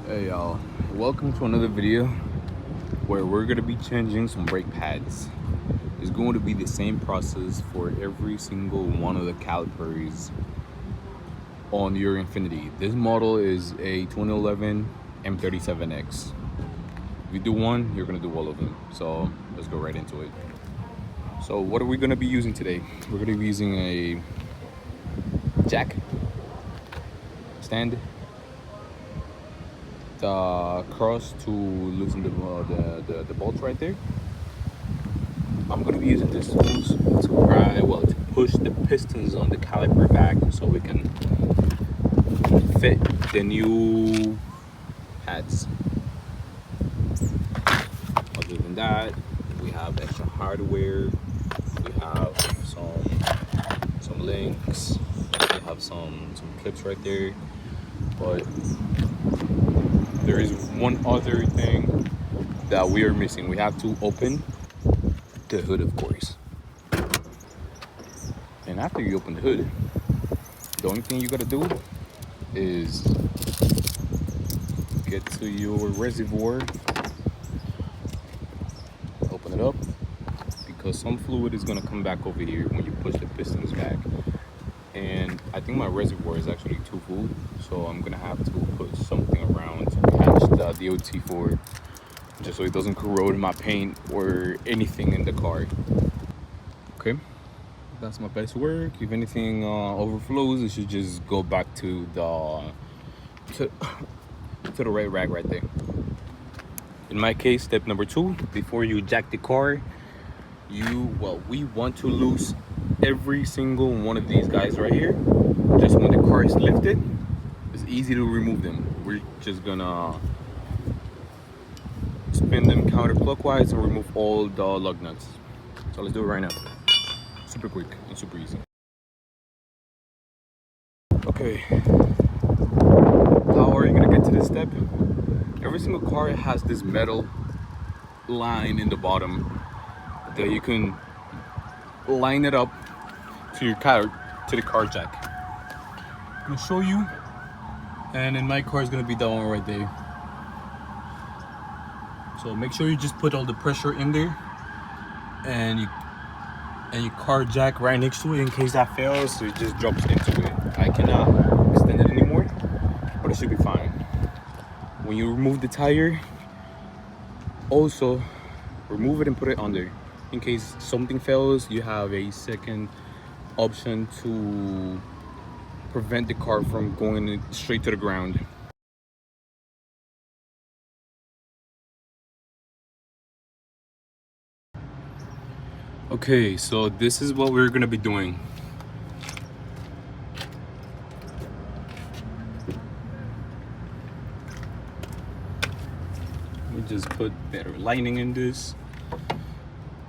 Hey y'all, welcome to another video where we're going to be changing some brake pads. It's going to be the same process for every single one of the calipers on your Infinity. This model is a 2011 M37x. If you do one, you're going to do all of them. So let's go right into it. So what are we going to be using today? We're going to be using a jack stand, the cross to loosen the bolts right there. I'm going to be using this tools to push the pistons on the caliper back so we can fit the new pads. Other than that, we have extra hardware. We have some links. We have some clips right there. But there is one other thing that we are missing. We have to open the hood, of course. And after you open the hood, the only thing you gotta do is get to your reservoir, open it up, because some fluid is gonna come back over here when you push the pistons back. And I think my reservoir is actually too full, so I'm gonna have to put something around to catch the DOT4, just so it doesn't corrode my paint or anything in the car. Okay, that's my best work. If anything overflows, it should just go back to the right rack right there. In my case, step number 2, before you jack the car, we want to loose every single one of these guys right here. Just when the car is lifted, it's easy to remove them. We're just gonna spin them counterclockwise and remove all the lug nuts. So let's do it right now. Super quick and super easy. Okay, how are you gonna get to this step? Every single car has this metal line in the bottom that you can line it up to your car, to the car jack. I'm gonna show you, and in my car is gonna be that one right there. So make sure you just put all the pressure in there, and your car jack right next to it in case that fails, so it just drops into it. I cannot extend it anymore, but it should be fine. When you remove the tire, also remove it and put it under. In case something fails, you have a second option to prevent the car from going straight to the ground. Okay, so this is what we're gonna be doing. We just put better lining in this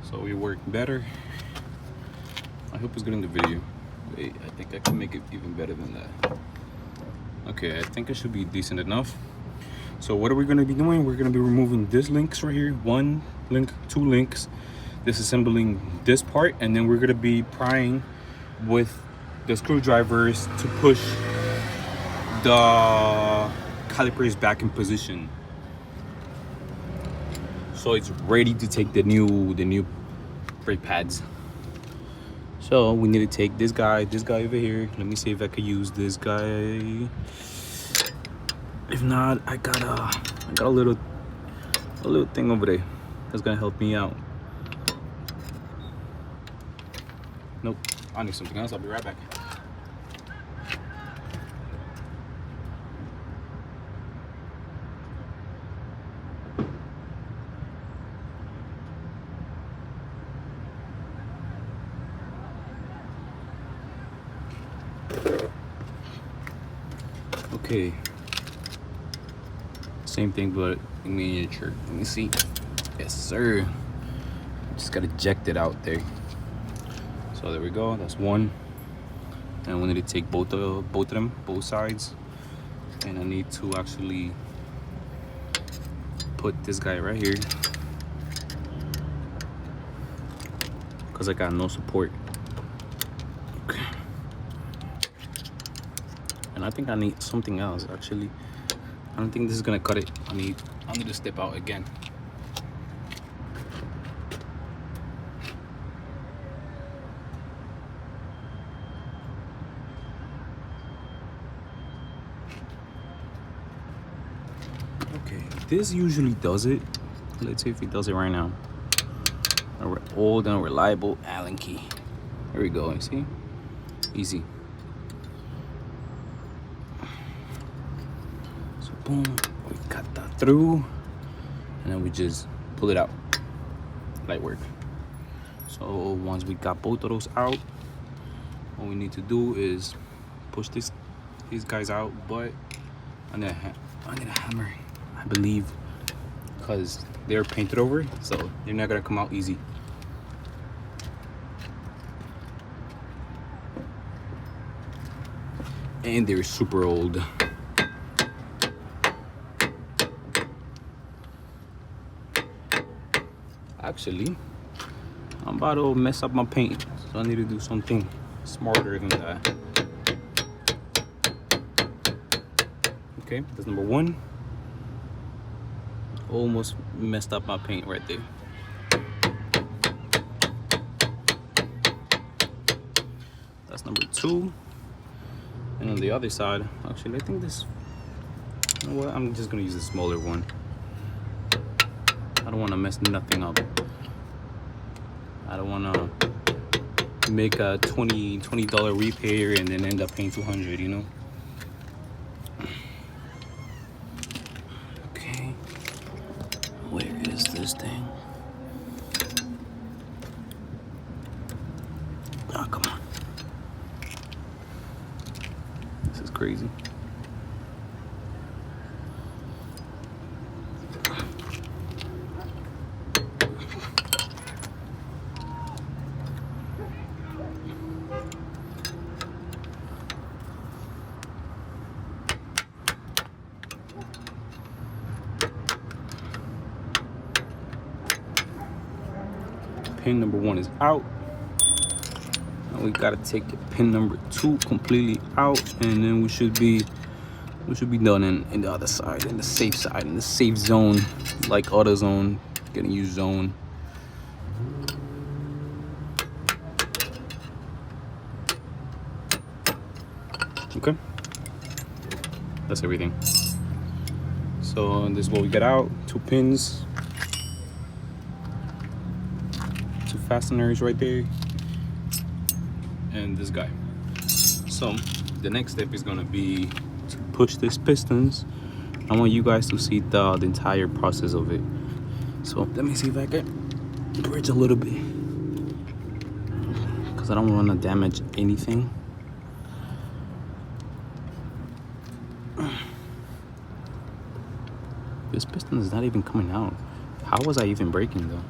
so we work better. I hope it's good in the video. Wait, I think I can make it even better than that. Okay, I think it should be decent enough. So what are we gonna be doing? We're gonna be removing these links right here. 1 link, 2 links, disassembling this part, and then we're gonna be prying with the screwdrivers to push the calipers back in position, so it's ready to take the new brake pads. So we need to take this guy over here. Let me see if I could use this guy. If not, I got a little thing over there that's gonna help me out. Nope, I need something else. I'll be right back. Okay, same thing but in miniature. Let me see. Yes sir, just gotta eject it out there. So there we go, that's one. And we need to take both of them, both sides, and I need to actually put this guy right here because I got no support. Okay. And I think I need something else actually. don't think this is gonna cut it. I need to step out again. Okay, this usually does it. Let's see if it does it right now. A old and reliable Allen key. There we go. You see? Easy. So boom, we cut that through, and then we just pull it out. Light work. So once we got both of those out, all we need to do is push these guys out. But I'm gonna hammer, I believe, because they're painted over, so they're not gonna come out easy. And they're super old. Actually, I'm about to mess up my paint, so I need to do something smarter than that. Okay, that's number one. Almost messed up my paint right there. That's number two. And on the other side, actually, I think this, you know what, I'm just gonna use a smaller one. I don't wanna mess nothing up. I don't wanna make a $20 repair and then end up paying $200, you know? Okay, where is this thing? Oh, come on. This is crazy. Pin number one is out. Now we gotta take pin number two completely out, and then we should be done in the other side, in the safe side, in the safe zone, like AutoZone, gonna use zone. Okay, that's everything. So this is what we got out: 2 pins, 2 fasteners right there, and this guy. So the next step is gonna be to push these pistons. I want you guys to see the entire process of it. So let me see if I can bridge a little bit, because I don't want to damage anything. This piston is not even coming out. How was I even breaking though?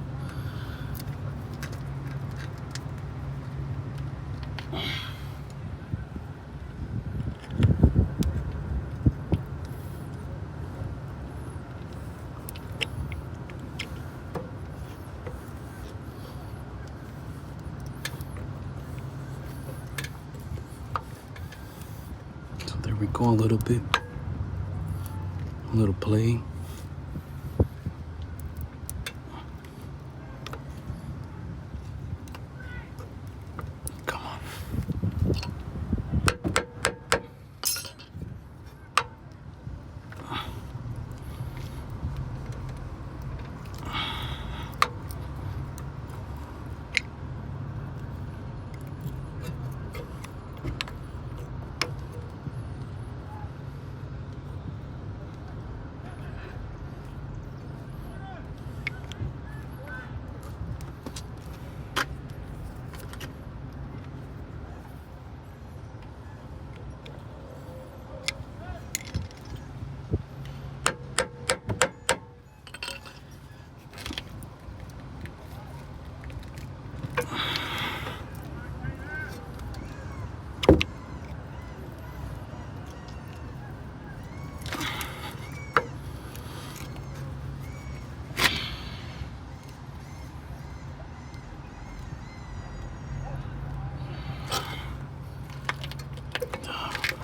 So there we go, a little bit. A little play.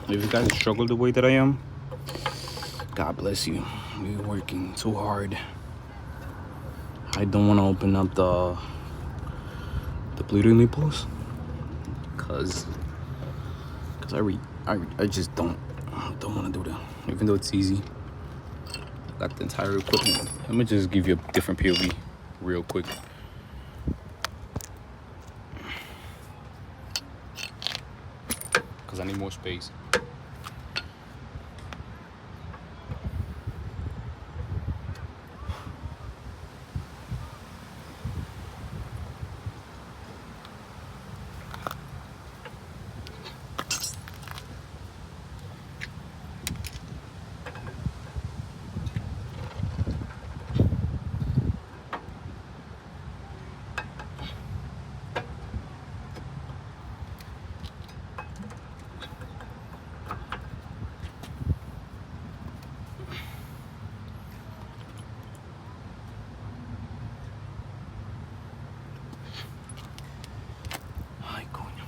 If you guys struggle the way that I am, God bless you. You're working too hard. I don't want to open up the bleeding nipples, cause I just don't want to do that. Even though it's easy. Got the entire equipment. Let me just give you a different POV real quick. Cause I need more space. Ay, coño.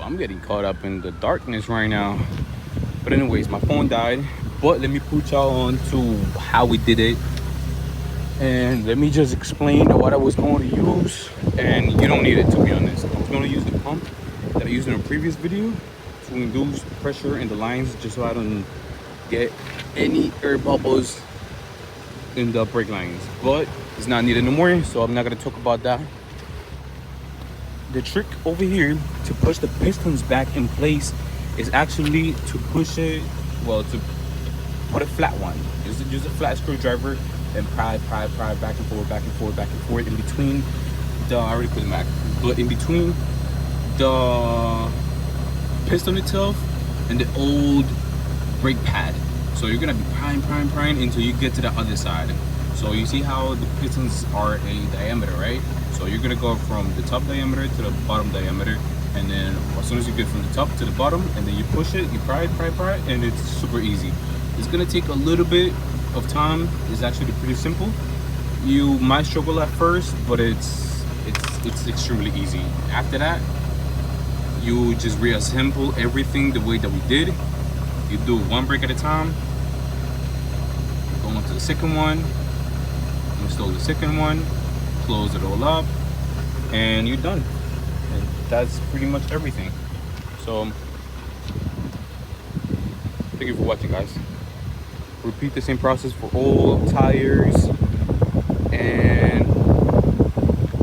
I'm getting caught up in the darkness right now. But anyways, my phone died. But let me put y'all on to how we did it. And let me just explain what I was going to use. And you don't need it, to be honest. I was going to use the pump that I used in a previous video to induce pressure in the lines, just so I don't get any air bubbles in the brake lines. But it's not needed no more, so I'm not going to talk about that. The trick over here to push the pistons back in place is actually to push it, well, to put a flat one. Use a flat screwdriver and pry back and forth in between the, I already put it back, but in between the piston itself and the old brake pad. So you're gonna be prying until you get to the other side. So you see how the pistons are a diameter, right? So you're gonna go from the top diameter to the bottom diameter, and then as soon as you get from the top to the bottom, and then you push it, you pry, and it's super easy. It's gonna take a little bit of time. It's actually pretty simple. You might struggle at first, but it's extremely easy. After that, you just reassemble everything the way that we did. You do one brake at a time. Go on to the second one. Install the second one. Close it all up, and you're done. And that's pretty much everything. So thank you for watching, guys. Repeat the same process for all tires, and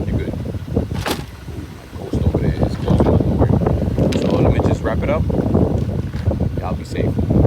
you're good. My ghost over there is closing the door. So let me just wrap it up. Y'all be safe.